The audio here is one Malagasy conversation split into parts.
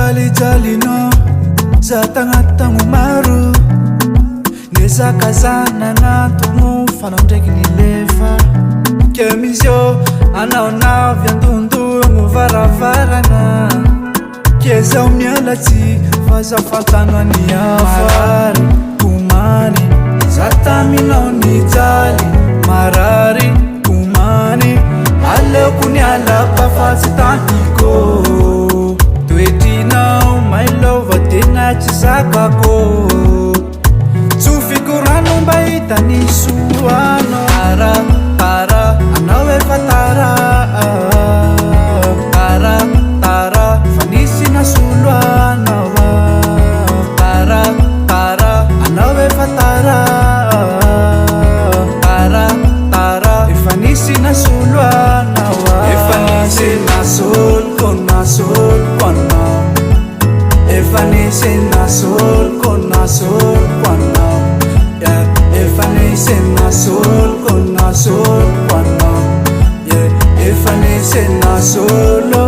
Jalijalino zatangatagno maro nezakazana gnantogno fanao ndraiky nilefa ke misy eo anao navy andondogno varavarana ke zaho mialatsy fa zaho fantano any afary komany za taminao nijaly marary komany aleoko ny alapafatsy tahiko toetrinao mailova tena tsy zakako tsofiko rano mba hitany soanao tara anao efa tara fa nisy nasolo anao tara anao efa tara efa nisy nasolo anao efa nisy nasoloko anao efa nisy nasoloko anao efa nisy nasoloko anao efa nisy nasolo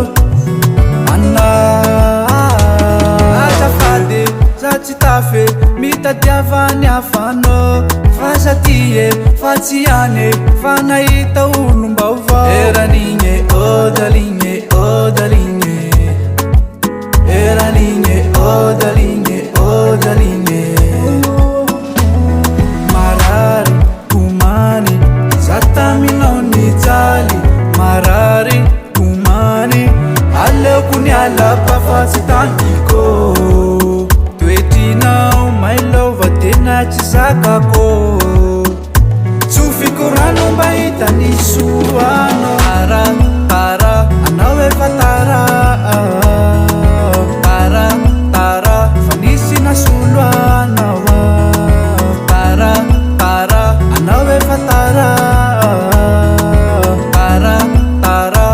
azafady za tsy tafe mitadiavany afanao fa za tie fa tsy ane fa nahita olom-baovao eranigne odaligny marary komany za taminao nijaly marary komany aleoko ny alapafatsy tahiko toetrinao mailova tena tsy zakako tsofiko rano mba hitany soanao tara anao efa tara fa nisy nasolo anao tara anao efa tara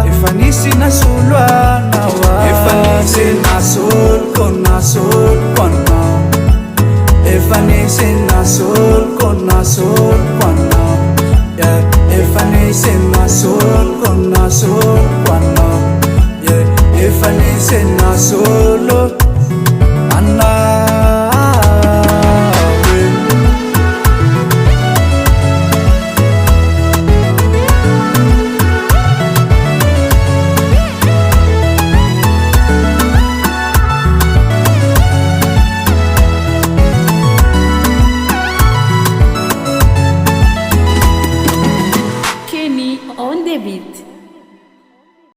efa nisy nasolo anao efa nisy nasoloko anao efa nisy nasoloko anao efa nisy nasoloko anao efa nisy nasolo